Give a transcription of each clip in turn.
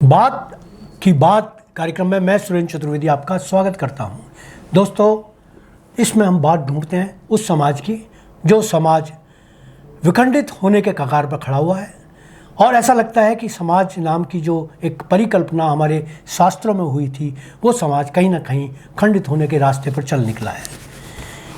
बात की बात कार्यक्रम में मैं सुरेंद्र चतुर्वेदी आपका स्वागत करता हूं। दोस्तों, इसमें हम बात ढूंढते हैं उस समाज की जो समाज विखंडित होने के कगार पर खड़ा हुआ है, और ऐसा लगता है कि समाज नाम की जो एक परिकल्पना हमारे शास्त्रों में हुई थी वो समाज कहीं ना कहीं खंडित होने के रास्ते पर चल निकला है।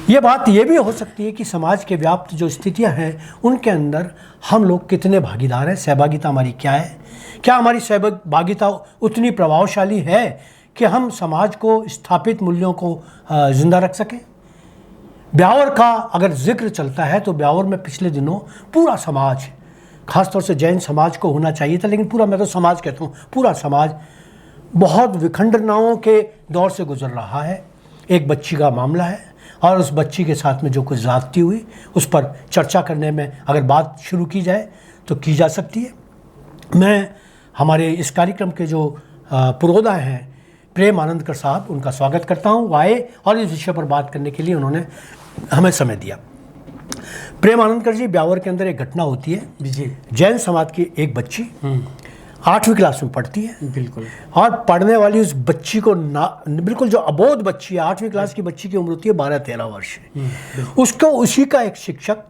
ये बात ये भी हो सकती है कि समाज के व्याप्त जो स्थितियां हैं उनके अंदर हम लोग कितने भागीदार हैं, सहभागिता हमारी क्या है, क्या हमारी सहभागिता उतनी प्रभावशाली है कि हम समाज को स्थापित मूल्यों को जिंदा रख सकें। ब्यावर का अगर जिक्र चलता है तो ब्यावर में पिछले दिनों पूरा समाज, खासतौर से जैन समाज को होना चाहिए था, लेकिन पूरा, मैं तो समाज कहता हूँ, पूरा समाज बहुत विखंडनाओं के दौर से गुजर रहा है। एक बच्ची का मामला है और उस बच्ची के साथ में जो कुछ ज़्यादती हुई उस पर चर्चा करने में अगर बात शुरू की जाए तो की जा सकती है। मैं हमारे इस कार्यक्रम के जो पुरोधा हैं प्रेम आनंदकर साहब, उनका स्वागत करता हूं। वो आए और इस विषय पर बात करने के लिए उन्होंने हमें समय दिया। प्रेम आनंदकर जी, ब्यावर के अंदर एक घटना होती है जी। जैन समाज की एक बच्ची 8वीं क्लास में पढ़ती है। बिल्कुल। और पढ़ने वाली उस बच्ची को बिल्कुल जो अबोध बच्ची है, 8वीं क्लास की बच्ची की उम्र होती है 12-13 वर्ष। उसको उसी का एक शिक्षक,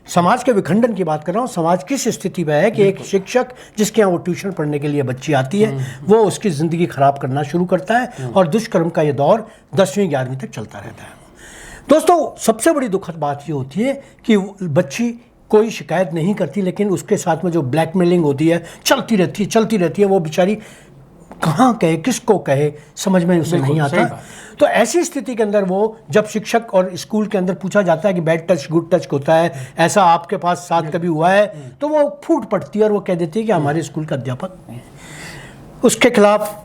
समाज के विखंडन की बात कर रहा हूँ, समाज किस स्थिति में है कि एक शिक्षक जिसके यहाँ वो ट्यूशन पढ़ने के लिए बच्ची आती है वो उसकी ज़िंदगी खराब करना शुरू करता है और दुष्कर्म का ये दौर 10वीं-11वीं तक चलता रहता है। दोस्तों, सबसे बड़ी दुखद बात ये होती है कि बच्ची कोई शिकायत नहीं करती, लेकिन उसके साथ में जो ब्लैकमेलिंग होती है चलती रहती है। वो बेचारी कहाँ कहे, किसको कहे, समझ में उसे नहीं आता। तो ऐसी स्थिति के अंदर वो, जब शिक्षक और स्कूल के अंदर पूछा जाता है कि बैड टच गुड टच होता है, ऐसा आपके पास साथ कभी हुआ है, तो वो फूट पड़ती है और वो कह देती है कि हमारे स्कूल का अध्यापक। उसके खिलाफ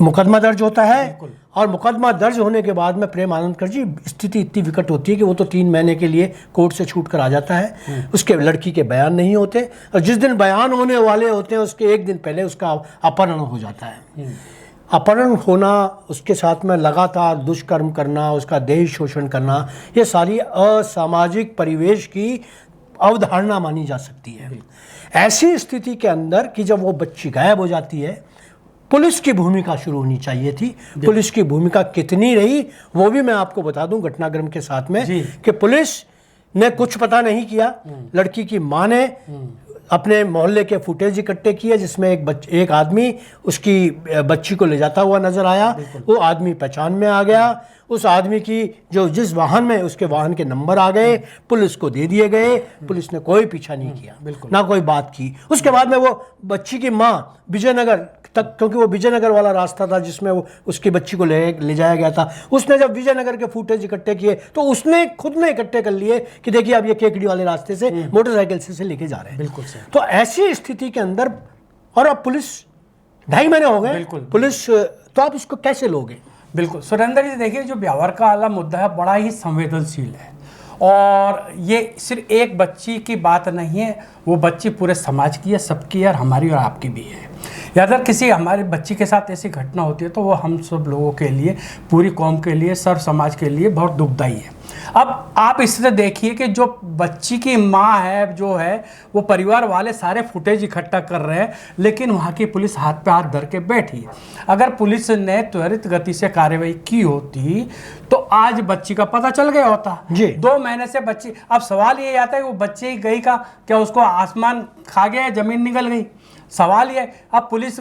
मुकदमा दर्ज होता है और मुकदमा दर्ज होने के बाद में प्रेम आनंदकर जी, स्थिति इतनी विकट होती है कि वो तो 3 महीने के लिए कोर्ट से छूट कर आ जाता है। उसके लड़की के बयान नहीं होते और जिस दिन बयान होने वाले होते हैं उसके एक दिन पहले उसका अपहरण हो जाता है। अपहरण होना, उसके साथ में लगातार दुष्कर्म करना, उसका देह शोषण करना, ये सारी असामाजिक परिवेश की अवधारणा मानी जा सकती है। ऐसी स्थिति के अंदर कि जब वो बच्ची गायब हो जाती है, पुलिस की भूमिका शुरू होनी चाहिए थी। पुलिस की भूमिका कितनी रही वो भी मैं आपको बता दूं घटनाक्रम के साथ में कि पुलिस ने कुछ पता नहीं किया। लड़की की मां ने अपने मोहल्ले के फुटेज इकट्ठे किए जिसमें एक आदमी उसकी बच्ची को ले जाता हुआ नजर आया। वो आदमी पहचान में आ गया। उस आदमी की जिस वाहन में, उसके वाहन के नंबर आ गए, पुलिस को दे दिए गए। पुलिस ने कोई पीछा नहीं किया, ना कोई बात की। उसके बाद में वो बच्ची की माँ विजयनगर तक, क्योंकि वो विजयनगर वाला रास्ता था जिसमें वो उसकी बच्ची को ले जाया गया था, उसने जब विजयनगर के फुटेज इकट्ठे किए तो उसने खुद ने इकट्ठे कर लिए कि देखिए अब ये केकड़ी वाले रास्ते से मोटरसाइकिल से लेके जा रहे हैं। बिल्कुल। तो ऐसी स्थिति के अंदर, और अब पुलिस 2.5 महीने हो गए, पुलिस, तो आप इसको कैसे लोगे? बिल्कुल सुरेंद्र जी, देखिए जो ब्यावर का वाला मुद्दा है बड़ा ही संवेदनशील है और ये सिर्फ एक बच्ची की बात नहीं है, वो बच्ची पूरे समाज की है, सबकी है और हमारी और आपकी भी है। या अगर किसी हमारी बच्ची के साथ ऐसी घटना होती है तो वो हम सब लोगों के लिए, पूरी कौम के लिए, सर समाज के लिए बहुत दुखदायी है। अब आप इससे देखिए कि जो बच्ची की माँ है, जो है वो परिवार वाले सारे फुटेज इकट्ठा कर रहे हैं, लेकिन वहाँ की पुलिस हाथ पे हाथ धर के बैठी है। अगर पुलिस ने त्वरित गति से कार्रवाई की होती तो आज बच्ची का पता चल गया होता जी। 2 महीने से बच्ची, अब सवाल ये आता है कि वो बच्ची गई का क्या, उसको आसमान खा गया, जमीन निकल गई? सवाल ये, अब पुलिस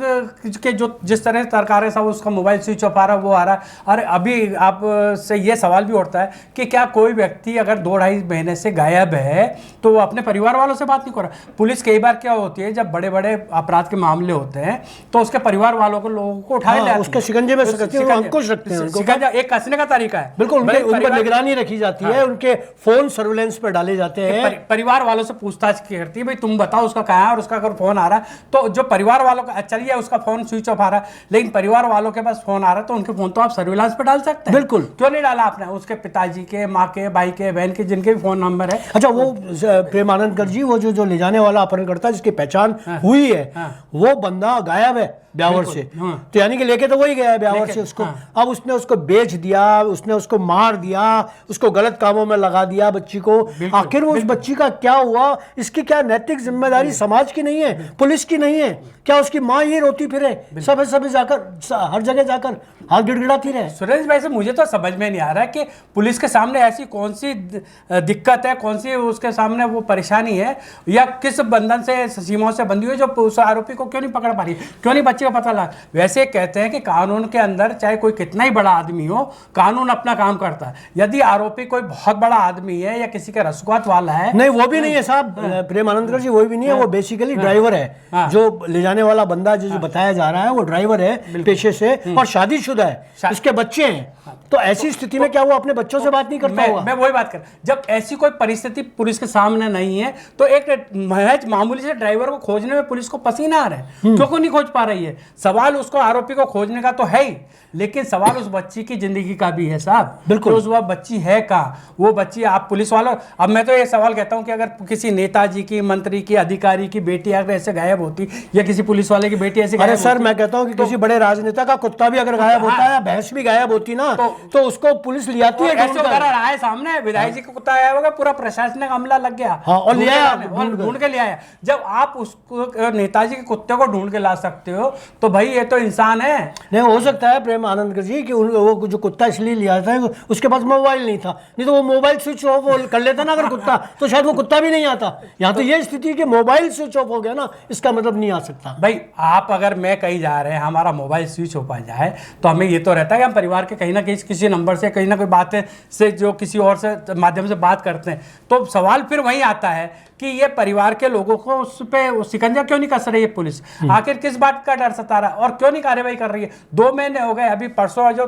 के जो जिस तरह से सरकारें सब, उसका मोबाइल स्विच ऑफ आ रहा, वो आ रहा है। और अभी आप से ये सवाल भी उठता है कि क्या कोई व्यक्ति अगर 2-2.5 महीने से गायब है तो वो अपने परिवार वालों से बात नहीं कर रहा? पुलिस कई बार क्या होती है, जब बड़े बड़े अपराध के मामले होते हैं तो उसके परिवार वालों को, लोगों को उठाए ले, उसके शिकंजे में अंकुश रखते हैं। शिकंजा एक कसने का तरीका है। बिल्कुल, उन पर निगरानी रखी जाती है, उनके फोन सर्विलेंस पर डाले जाते हैं। परिवार वालों से पूछताछ करती है, भाई तुम बताओ उसका कहाँ है, और उसका अगर फोन आ रहा है तो जो परिवार वालों का, चलिए उसका फोन स्विच ऑफ आ रहा है, लेकिन परिवार वालों के पास फोन आ रहा है तो उनके फोन तो आप सर्विलांस पे डाल सकते हैं। बिल्कुल। क्यों नहीं डाला आपने? उसके पिताजी के, माँ के, भाई के, बहन के, जिनके भी फोन नंबर है। अच्छा, वो प्रेमानंदकर जी, वो जो ले जाने वाला अपहरणकर्ता जिसकी पहचान हुई है, वो बंदा गायब है ब्यावर से। तो यानी कि लेके तो वही गया है ब्यावर से उसको। अब उसने उसको बेच दिया, उसने उसको मार दिया, उसको गलत कामों में लगा दिया बच्ची को। आखिर वो उस बच्ची का क्या हुआ, इसकी क्या नैतिक जिम्मेदारी समाज की नहीं है, पुलिस की नहीं नहीं है? क्या उसकी माँ ये रोती फिरे सब जाकर हर जगह जाकर हाथ गिड़गिड़ाती रहे? सुरेश भाई से मुझे तो समझ में नहीं आ रहा है कि पुलिस के सामने ऐसी कौन सी दिक्कत है, कौन सी उसके सामने वो परेशानी है, या किस बंधन से सीमाओं से बंधी हुई जो उस आरोपी को क्यों नहीं पकड़ पा रही, क्यों नहीं बच्चे का पता लगा। वैसे कहते हैं कि कानून के अंदर चाहे कोई कितना ही बड़ा आदमी हो, कानून अपना काम करता है। यदि आरोपी कोई बहुत बड़ा आदमी है या किसी का रसूखवात वाला है, नहीं वो भी नहीं है साहब, प्रेम आनंदकर जी, वो भी नहीं है, वो बेसिकली ड्राइवर है। जो ले जाने वाला बंदा जो बताया जा रहा है वो ड्राइवर है पेशे से और शादीशुदा है, इसके बच्चे हैं। तो ऐसी स्थिति में क्या वो अपने बच्चों से बात नहीं करता होगा? मैं वही बात कर, जब ऐसी कोई परिस्थिति पुलिस के सामने नहीं है तो एक महज मामूली से ड्राइवर को खोजने में पुलिस को पसीना आ रहा है, क्यों नहीं खोज पा रही है? सवाल उसको आरोपी को खोजने का तो है ही, लेकिन सवाल उस बच्ची की जिंदगी का भी है साहब। बिल्कुल। तो वह बच्ची है कहाँ? वो बच्ची आप पुलिस वालों, अब मैं तो ये सवाल कहता हूं कि अगर किसी नेताजी की, मंत्री की, अधिकारी की बेटी अगर ऐसे गायब होती या किसी पुलिस वाले की बेटी ऐसे अरे सर मैं कहता हूँ कि किसी बड़े राजनेता का कुत्ता भी अगर गायब होता है या भैंस भी गायब होती ना तो उसको पुलिस ले आती है। ऐसे उदाहरण आए सामने, विधायक जी का कुत्ता आया होगा, पूरा प्रशासनिक अमला लग गया, हाँ, और ढूंढ के ले आया। जब आप उसको नेताजी के कुत्ते को ढूंढ के ला सकते हो तो भाई ये तो इंसान है। नहीं हो सकता है प्रेम आनंदकर जी कि वो जो कुत्ता इसलिए लिया था उसके पास मोबाइल नहीं था, नहीं तो वो मोबाइल स्विच ऑफ कर लेता ना अगर कुत्ता, तो शायद वो कुत्ता भी नहीं आता। यहाँ तो ये स्थिति कि मोबाइल स्विच ऑफ हो गया ना, इसका मतलब नहीं आ सकता। भाई आप अगर मैं कहीं जा रहे हैं, हमारा मोबाइल स्विच ऑफ आ जाए तो हमें ये तो रहता है कि हम परिवार के कहीं ना कहीं किसी नंबर से कहीं ना कोई बातें से जो किसी और से माध्यम से बात करते हैं, तो सवाल फिर वही आता है कि ये परिवार के लोगों को उस पे शिकंजा क्यों नहीं कस रही है पुलिस? आखिर किस बात का डर सता रहा है और क्यों नहीं कार्रवाई कर रही है? 2 महीने हो गए, अभी परसों जो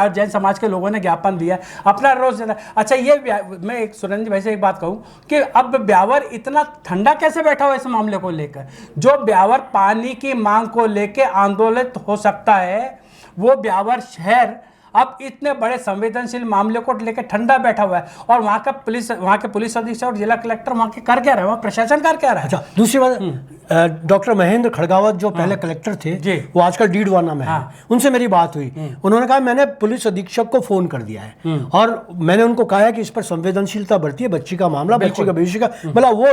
जैन समाज के लोगों ने ज्ञापन दिया अपना रोज। अच्छा ये मैं एक सुरेंद्र भाई से एक बात कहूं कि अब ब्यावर इतना ठंडा कैसे बैठा हुआ इस मामले को लेकर? जो ब्यावर पानी की मांग को लेकर आंदोलित हो सकता है, वो ब्यावर शहर अब इतने बड़े संवेदनशील मामले को लेकर ठंडा बैठा हुआ है। और वहां के पुलिस अधीक्षक और जिला कलेक्टर वहां के कर क्या रहे हैं, वहां प्रशासन कर क्या रहा है? अच्छा दूसरी बात, डॉक्टर महेंद्र खड़गावत जो पहले कलेक्टर थे वो आजकल डीडवाना में है, उनसे मेरी बात हुई। उन्होंने कहा मैंने पुलिस अधीक्षक को फोन कर दिया है और मैंने उनको कहा है कि इस पर संवेदनशीलता बढ़ती है, बच्ची का मामला, बच्ची का भविष्य का, मतलब वो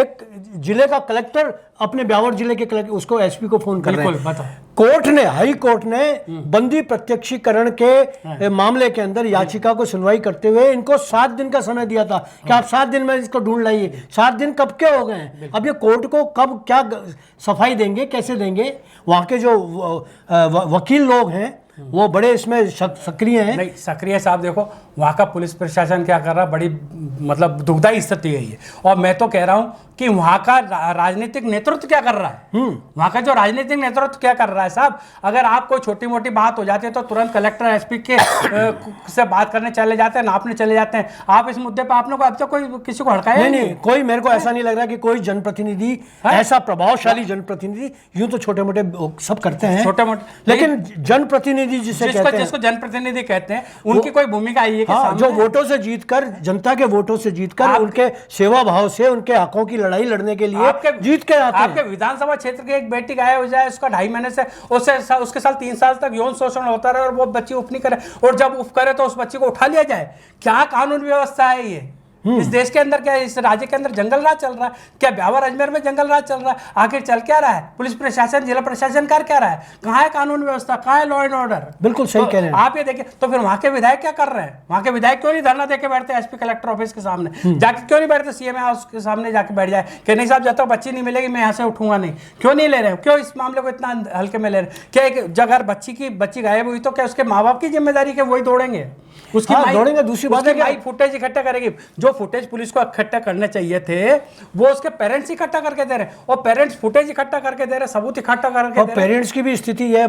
एक जिले का कलेक्टर अपने ब्यावर जिले के कलेक्टर उसको एसपी को फोन कर रहे हैं। कोर्ट ने, हाई कोर्ट ने बंदी प्रत्यक्षीकरण के मामले के अंदर याचिका को सुनवाई करते हुए इनको 7 दिन का समय दिया था कि आप 7 दिन में इसको ढूंढ लाइए। 7 दिन कब के हो गए हैं? अब ये कोर्ट को कब क्या सफाई देंगे, कैसे देंगे? वहां के जो वकील लोग हैं वो बड़े इसमें सक्रिय हैं। नहीं सक्रिय साहब, देखो वहाँ का पुलिस प्रशासन क्या कर रहा है, बड़ी मतलब दुखदायी स्थिति है ये। और मैं तो कह रहा हूँ कि वहाँ का राजनीतिक नेतृत्व क्या कर रहा है, वहाँ का जो राजनीतिक नेतृत्व क्या कर रहा है साहब? अगर आप कोई छोटी मोटी बात हो जाती है तो तुरंत कलेक्टर एसपी के से बात करने चले जाते हैं, नापने चले जाते हैं। आप इस मुद्दे पर आपने को अब तक कोई किसी को हड़काया नहीं, कोई मेरे को ऐसा नहीं लग रहा कि कोई जनप्रतिनिधि, ऐसा प्रभावशाली जनप्रतिनिधि, यूं तो छोटे मोटे सब करते हैं छोटे मोटे, लेकिन जनप्रतिनिधि जिसको जनप्रतिनिधि कहते हैं उनकी कोई भूमिका आई है कि जो वोटों से जीतकर, जनता के वोटों से जीतकर उनके सेवा भाव से उनके हकों की लड़ाई लड़ने के लिए जीत के आते हैं। आपके विधानसभा क्षेत्र की एक बेटी गायब हो जाए, उसका 2.5 महीने से उसके साथ 3 साल तक यौन शोषण होता रहे और वो बच्ची उफ नहीं करे, और जब उफ करे तो उस बच्ची को उठा लिया जाए। क्या कानून व्यवस्था है ये? इस देश के अंदर, क्या इस राज्य के अंदर जंगल राज चल रहा है? क्या ब्यावर अजमेर में जंगल राज चल रहा है? आखिर चल क्या रहा है? पुलिस प्रशासन, जिला प्रशासन कर क्या रहा है? कहाँ है कानून व्यवस्था, कहाँ है लॉ एंड ऑर्डर? बिल्कुल सही कह रहे हैं आप। ये देखिए तो फिर वहां के विधायक क्या कर रहे हैं? वहां के विधायक क्यों नहीं धरना देके बैठते एसपी कलेक्टर ऑफिस के सामने जाके? क्यों नहीं बैठते सीएम हाउस के सामने जाके बैठ जाए कि नहीं साहब जब तक बच्ची नहीं मिलेगी मैं यहाँ से उठूंगा नहीं? क्यों नहीं ले रहे? क्यों इस मामले को इतना हल्के में ले रहे? क्या एक जगह बच्ची गायब हुई तो क्या उसके माँ बाप की जिम्मेदारी के वही दौड़ेंगे? उसकी दौड़ेंगे। दूसरी बात है कि फुटेज इकट्ठा करेगी। जो फुटेज पुलिस को इकट्ठा करने चाहिए थे वो उसके पेरेंट्स इकट्ठा करके दे रहे हैं, और पेरेंट्स फुटेज इकट्ठा करके दे रहे, सबूत इकट्ठा करके दे रहे। पेरेंट्स की भी स्थिति है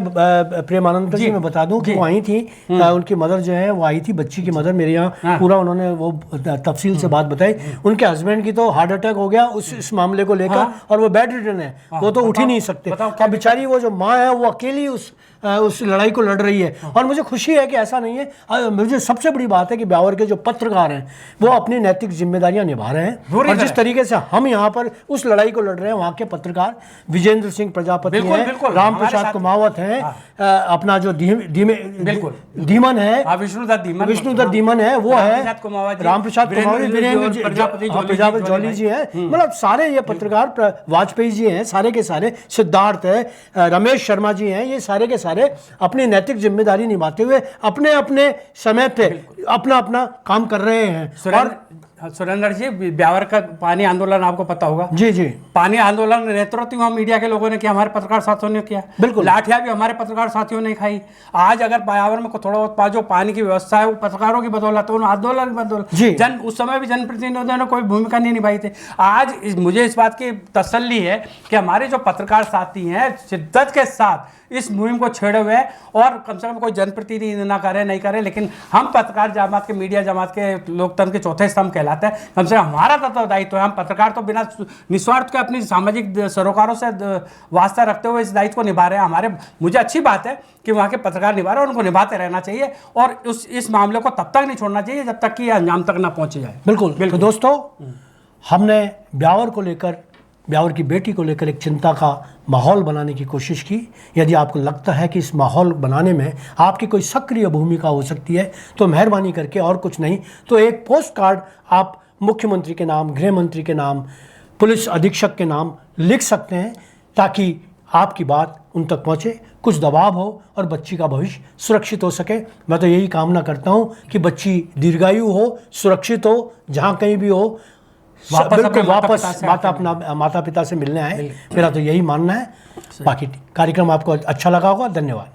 प्रेमानंद जी, मैं बता दूं कि वो आई थी, उनकी मदर जो है वो आई थी, बच्ची की मदर मेरे यहाँ पूरा उन्होंने वो तफसील से बात बताई। उनके हस्बैंड की तो हार्ट अटैक हो गया इस मामले को लेकर और वो बेड रिडन है, वो तो उठ ही नहीं सकते। अब बेचारी वो जो माँ है वो अकेली उस उस लड़ाई को लड़ रही है। और मुझे खुशी है कि ऐसा नहीं है। मुझे सबसे बड़ी बात है कि ब्यावर के जो पत्रकार हैं वो अपनी नैतिक जिम्मेदारियां निभा रहे हैं, और जिस तरीके से हम यहाँ पर उस लड़ाई को लड़ रहे हैं, वहाँ के पत्रकार विजेंद्र सिंह प्रजापति हैं, राम प्रसाद कुमावत हैं, अपना जो धीमन है, विष्णुदत्त धीमन है, वो है राम प्रसाद कुमावत, जौली जी हैं, मतलब सारे ये पत्रकार, वाजपेयी जी हैं, सारे के सारे, सिद्धार्थ है, रमेश शर्मा जी हैं, ये सारे के सारे अपनी नैतिक जिम्मेदारी निभाते हुए अपने अपने समय पे अपना अपना काम कर रहे हैं। और सुरेंद्र जी, ब्यावर का पानी आंदोलन आपको पता होगा। जी जी, पानी आंदोलन नेतृत्व वहाँ मीडिया के लोगों ने किया, हमारे पत्रकार साथियों ने किया। बिल्कुल, लाठियां भी हमारे पत्रकार साथियों ने खाई। आज अगर ब्यावर में थोड़ा बहुत जो पानी की व्यवस्था है वो पत्रकारों की बदौलत है, आंदोलन की बदौलत। उस समय भी जनप्रतिनिधियों ने कोई भूमिका नहीं निभाई थी। आज मुझे इस बात की तसल्ली है कि हमारे जो पत्रकार साथी हैं शिद्दत के साथ इस मुहिम को छेड़े हुए हैं, और कम से कम कोई जनप्रतिनिधि ना करे नहीं करे, लेकिन हम पत्रकार जमात के, मीडिया जमात के, लोकतंत्र के चौथे स्तंभ कहलाते हैं। कम से कम हमारा तो दायित्व है, हम पत्रकार तो बिना निस्वार्थ के अपनी सामाजिक सरोकारों से वास्ता रखते हुए इस दायित्व को निभा रहे हैं। मुझे अच्छी बात है कि वहाँ के पत्रकार निभा रहे हैं, उनको निभाते रहना चाहिए, और इस मामले को तब तक नहीं छोड़ना चाहिए जब तक कि अंजाम तक ना पहुंचे जाए। बिल्कुल। तो दोस्तों, हमने ब्यावर को लेकर, ब्यावर की बेटी को लेकर एक चिंता का माहौल बनाने की कोशिश की। यदि आपको लगता है कि इस माहौल बनाने में आपकी कोई सक्रिय भूमिका हो सकती है तो मेहरबानी करके, और कुछ नहीं तो एक पोस्ट कार्ड आप मुख्यमंत्री के नाम, गृह मंत्री के नाम, पुलिस अधीक्षक के नाम लिख सकते हैं, ताकि आपकी बात उन तक पहुँचे, कुछ दबाव हो और बच्ची का भविष्य सुरक्षित हो सके। मैं तो यही कामना करता हूँ कि बच्ची दीर्घायु हो, सुरक्षित हो, जहाँ कहीं भी हो, वापस माता पिता से मिलने आए। मेरा तो यही मानना है। बाकी कार्यक्रम आपको अच्छा लगा होगा। धन्यवाद।